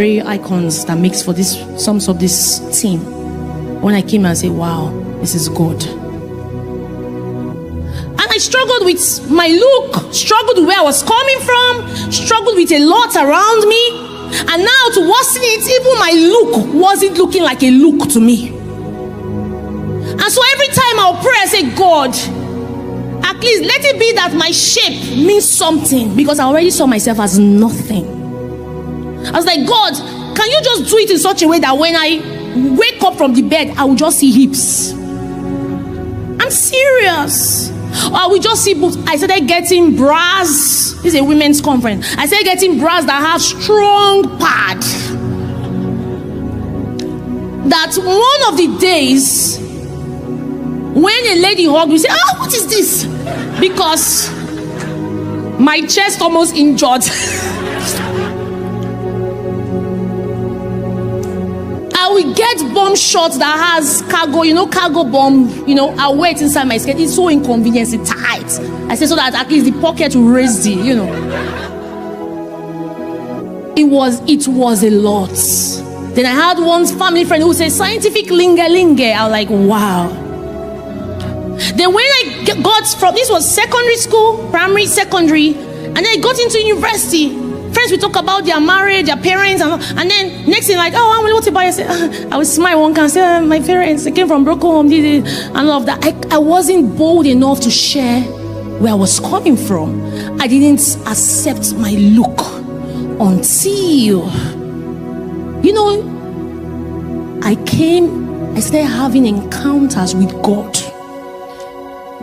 icons that makes for this sums of this team. When I came and said, wow, this is good. And I struggled with my look, struggled with where I was coming from, struggled with a lot around me. And now to worsen it, even my look wasn't looking like a look to me. And so every time I'll pray, I say, God, at least let it be that my shape means something, because I already saw myself as nothing. I was like, God, can you just do it in such a way that when I wake up from the bed, I will just see hips? I'm serious. Or I will just see boobs. I started getting bras. This is a women's conference. I started getting bras that have strong pad. That one of the days, when a lady hugged me, say, oh, what is this? Because my chest almost injured. I will get bomb shorts that has cargo, cargo bomb, I'll wear it inside my skirt. It's so inconvenient, it's tight. I say so that at least the pocket will raise the, It was a lot. Then I had one family friend who said, scientific linge. I was like, wow. Then when I got from, this was secondary school, primary, secondary, and then I got into university. Friends will talk about their marriage, their parents, and then next thing like, oh, what about you? I say, I would smile one can say, my parents, they came from broken home, and all of that. I wasn't bold enough to share where I was coming from. I didn't accept my look until, I started having encounters with God.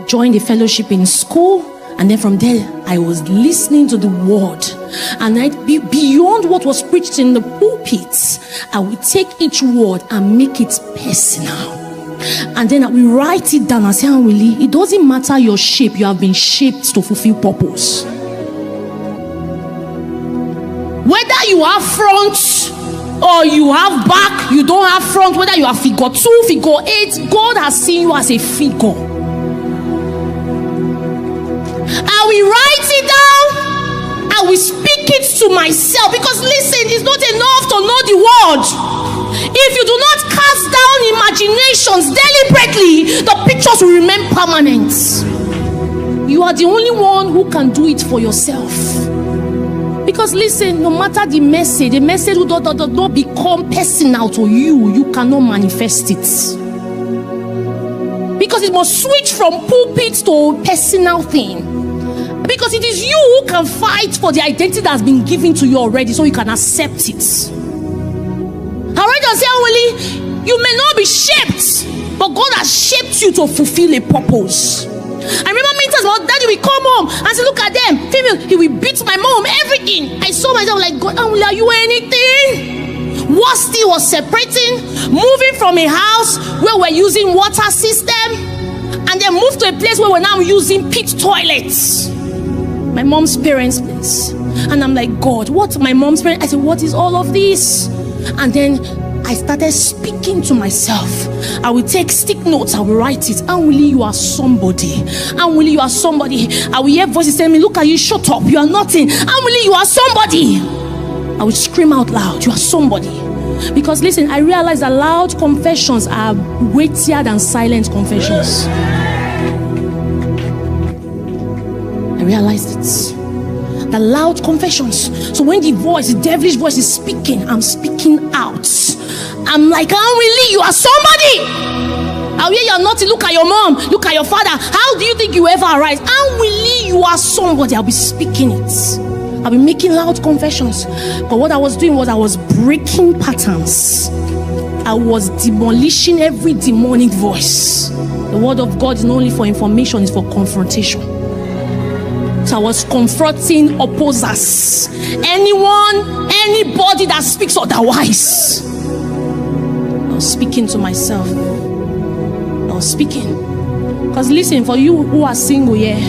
Joined the fellowship in school. And then from there, I was listening to the word. And beyond what was preached in the pulpits, I would take each word and make it personal. And then I will write it down and say, Willie, it doesn't matter your shape, you have been shaped to fulfill purpose. Whether you have front or you have back, you don't have front, whether you have figure 2, figure 8, God has seen you as a figure. I will write it down. I will speak it to myself. Because listen, it's not enough to know the word. If you do not cast down imaginations deliberately, the pictures will remain permanent. You are the only one who can do it for yourself. Because listen, no matter the message will not become personal to you, you cannot manifest it. Because it must switch from pulpit to personal thing. Because it is you who can fight for the identity that has been given to you already, so you can accept it. Alright, I say, Willie, you may not be shaped, but God has shaped you to fulfill a purpose. I remember many times my daddy will come home and say, look at them, female, he will beat my mom, everything. I saw myself like, God, are you anything? What still was separating, moving from a house where we're using water system, and then moved to a place where we're now using pit toilets. My mom's parents' place. And I'm like, God, what? My mom's parents? I said, what is all of this? And then I started speaking to myself. I will take stick notes, I will write it. And Willie, you are somebody. And Willie, you are somebody. I will hear voices telling me, look at you, shut up, you are nothing. And Willie, you are somebody. I will scream out loud, you are somebody. Because listen, I realized that loud confessions are weightier than silent confessions. I realized it. The loud confessions. So when the devilish voice is speaking, I'm speaking out. I'm like, really, you are somebody. How you are not. Look at your mom, look at your father. How do you think you ever arise? Really, you are somebody. I'll be speaking it. I'll be making loud confessions. But what I was doing was I was breaking patterns. I was demolishing every demonic voice. The word of God is not only for information, it's for confrontation. So I was confronting opposers. Anybody that speaks otherwise. I was speaking to myself. I was speaking. Because listen, for you who are single here,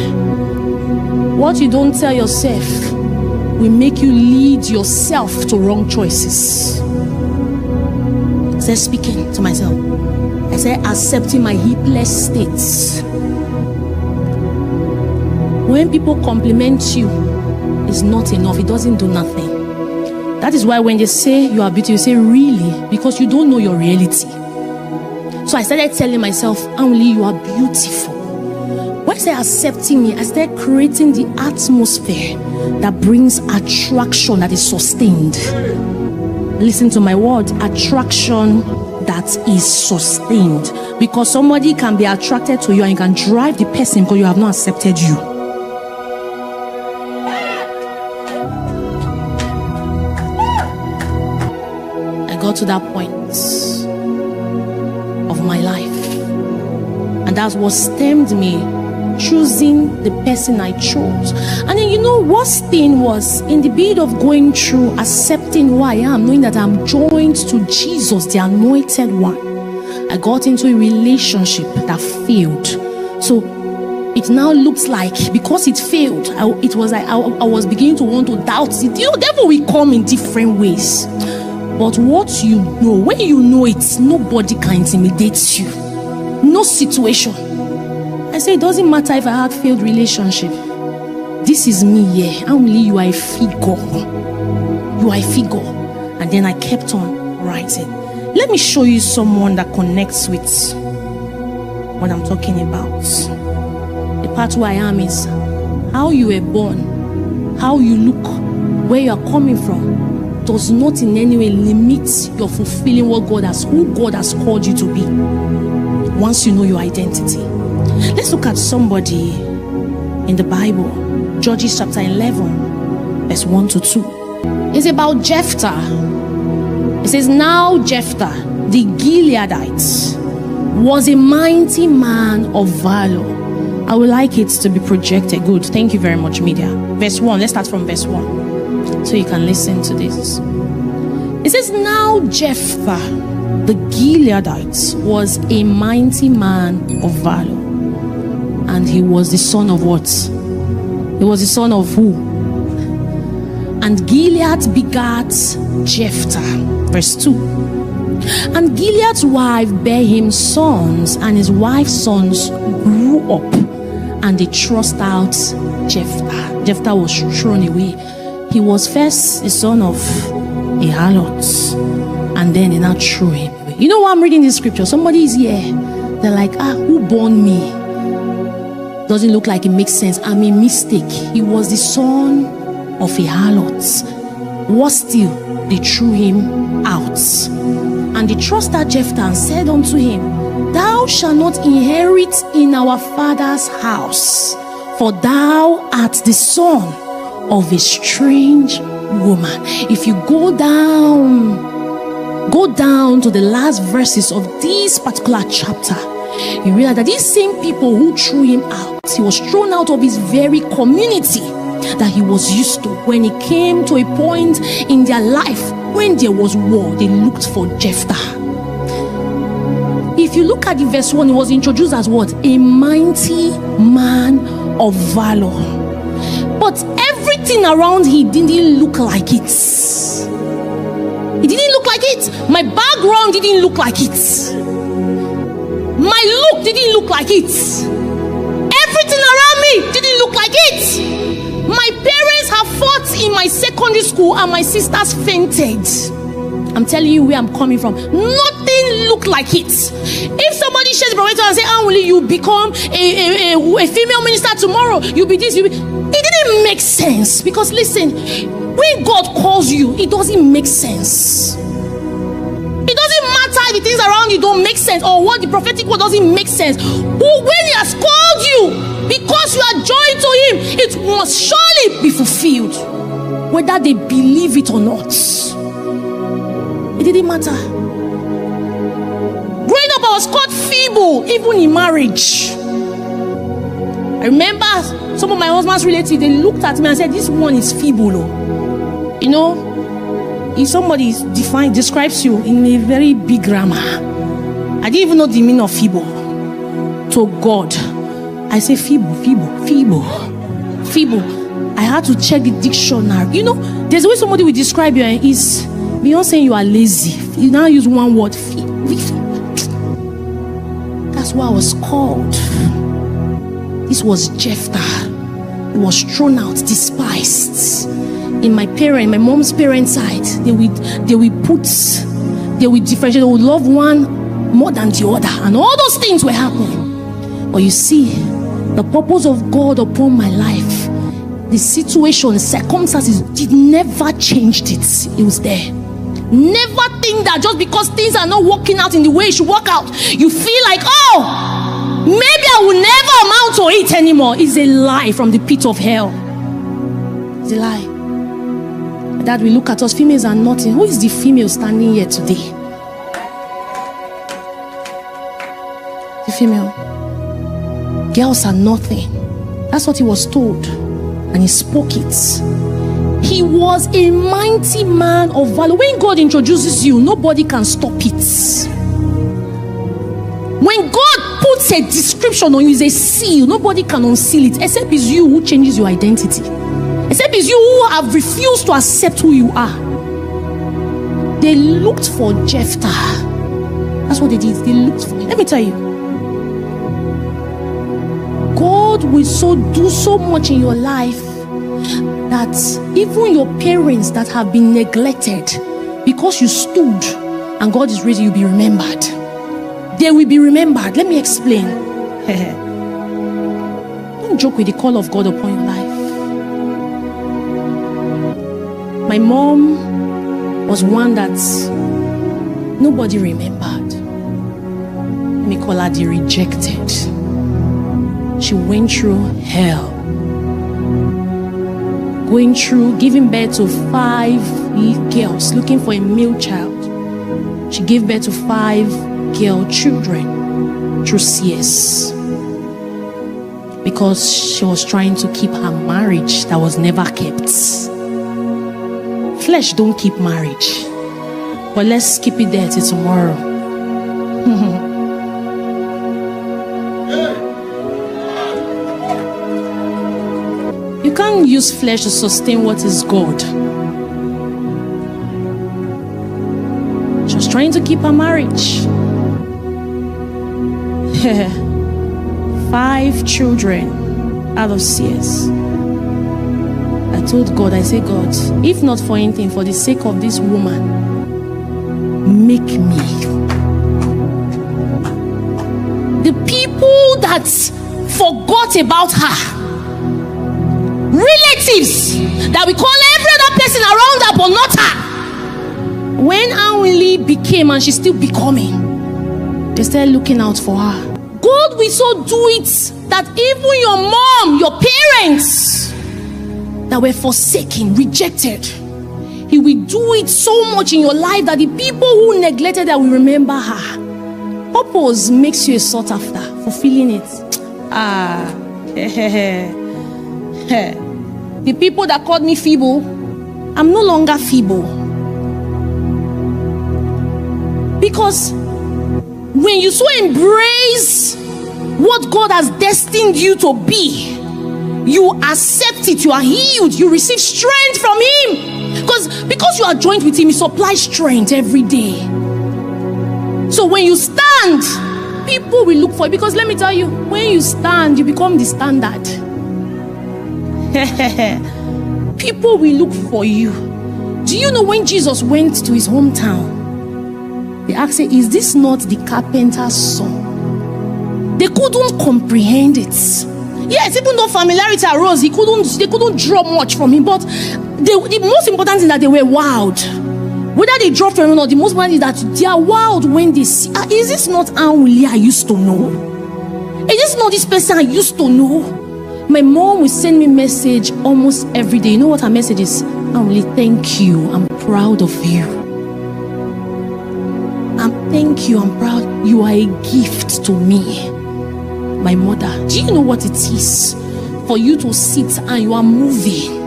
what you don't tell yourself will make you lead yourself to wrong choices. I said speaking to myself. I said accepting my hipless states. When people compliment you, it's not enough. It doesn't do nothing. That That is why when they say you are beautiful, you say, really? Because you don't know your reality. So I started telling myself, only you are beautiful. When I started accepting me, I started creating the atmosphere that brings attraction that is sustained. Listen to my word, attraction that is sustained. Because somebody can be attracted to you and you can drive the person because you have not accepted you. I got to that point of my life, and that's what stemmed me choosing the person I chose. And then you know worst thing was, in the bid of going through accepting who I am, knowing that I'm joined to Jesus, the anointed one, I got into a relationship that failed. So it now looks like, because it failed, I was beginning to want to doubt it. You know, devil will come in different ways. But what you know, when you know it, nobody can intimidate you. No situation. I say it doesn't matter if I had failed relationship. This is me here. Only you are a figure. You are a figure. And then I kept on writing. Let me show you someone that connects with what I'm talking about. The part where I am is how you were born, how you look, where you are coming from, does not in any way limit your fulfilling who God has called you to be. Once you know your identity. Let's look at somebody in the Bible. Judges chapter 11, verse 1 to 2. It's about Jephthah. It says, now Jephthah, the Gileadite, was a mighty man of valor. I would like it to be projected. Good. Thank you very much, media. Verse 1. Let's start from verse 1. So you can listen to this. It says, now Jephthah, the Gileadite, was a mighty man of valor. And he was the son of what? He was the son of who? And Gilead begat Jephthah. Verse 2. And Gilead's wife bare him sons, and his wife's sons grew up, and they thrust out Jephthah. Jephthah was thrown away. He was first the son of a harlot, and then they now threw him away. You know why I'm reading this scripture? Somebody is here. They're like, who born me? Doesn't look like it makes sense. I'm a mistake. He was the son of a harlot. What still? They threw him out. And they trusted Jephthah and said unto him, thou shalt not inherit in our father's house, for thou art the son of a strange woman. If you go down to the last verses of this particular chapter, you realize that these same people who threw him out, he was thrown out of his very community that he was used to. When it came to a point in their life when there was war, they looked for Jephthah. If you look at the verse 1, he was introduced as what? A mighty man of valor. But everything around him didn't look like it. It didn't look like it. My background didn't look like it. My look didn't look like it. Everything around me didn't look like it. My parents have fought in my secondary school and my sisters fainted. I'm telling you where I'm coming from. Nothing looked like it. If somebody shares the prophet and say, will you become a female minister tomorrow? You'll be this, it didn't make sense. Because listen, when God calls you, it doesn't make sense. It doesn't matter if the things around you don't make sense, or what the prophetic word doesn't make sense. But when he has called you, because you are joined to him, it must surely be fulfilled, whether they believe it or not. It didn't matter. Growing up, I was called feeble, even in marriage. I remember some of my husband's relatives, they looked at me and said, this one is feeble. You know, if somebody describes you in a very big grammar, I didn't even know the meaning of feeble. To God, I say feeble. I had to check the dictionary. You know, there's a way somebody will describe you, and is beyond saying you are lazy. You now use one word. That's why I was called. This was Jephthah. He was thrown out, despised. in my mom's parents' side, they will differentiate. They would love one more than the other, and all those things were happening. But you see, the purpose of God upon my life, the situation, the circumstances, did never changed it. It was there. Never think that just because things are not working out in the way it should work out, you feel like, oh, maybe I will never amount to it anymore. It's a lie from the pit of hell. It's a lie. That we look at us, females are nothing. Who is the female standing here today? The female. Girls are nothing. That's what he was told, and he spoke it. He was a mighty man of valor. When God introduces you, nobody can stop it. When God puts a description on you, is a seal, nobody can unseal it, except it's you who changes your identity, except it's you who have refused to accept who you are. They looked for Jephthah. That's what they did. They looked for him. Let me tell you, God will do so much in your life that even your parents that have been neglected, because you stood and God is ready, you'll be remembered. They will be remembered. Let me explain. Don't joke with the call of God upon your life. My mom was one that nobody remembered. Let me call her the rejected. She went through hell. Going through giving birth to 5 girls, looking for a male child. She gave birth to 5 girl children through CS, because she was trying to keep her marriage that was never kept. Flesh don't keep marriage, but let's keep it there till tomorrow. You can't use flesh to sustain what is God. She was trying to keep her marriage. 5 children out of CS. I told God, I said, God, if not for anything, for the sake of this woman, make me. The people that forgot about her, relatives that we call every other person around her but not her, when Anwili became, and she's still becoming, they started looking out for her. God will so do it that even your mom, your parents that were forsaken, rejected, he will do it so much in your life that the people who neglected her will remember her. Purpose makes you a sought after, fulfilling it. The people that called me feeble, I'm no longer feeble. Because when you so embrace what God has destined you to be, you accept it, you are healed, you receive strength from him. Because you are joined with him, he supplies strength every day. So when you stand, people will look for you. Because let me tell you, when you stand, you become the standard. People will look for you. Do you know when Jesus went to his hometown, they asked him, is this not the carpenter's son? They couldn't comprehend it. Yes, even though familiarity arose, they couldn't draw much from him. But the most important thing is that they were wowed. Whether they draw from him or not, the most important is that they are wowed when they see, is this not Anwili I used to know? Is this not this person I used to know? My mom will send me a message almost every day. You know what her message is? Anwili, thank you. I'm proud of you. Thank you. I'm proud. You are a gift to me. My mother. Do you know what it is for you to sit and you are moving?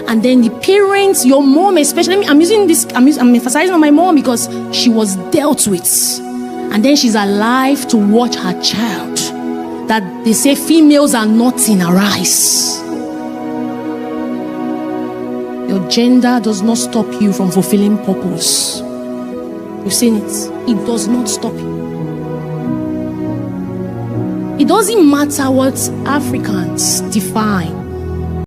And then the parents, your mom especially, I'm emphasizing on my mom because she was dealt with. And then she's alive to watch her child. That they say females are not in her eyes. Your gender does not stop you from fulfilling purpose. You've seen it. It does not stop you. It doesn't matter what Africans define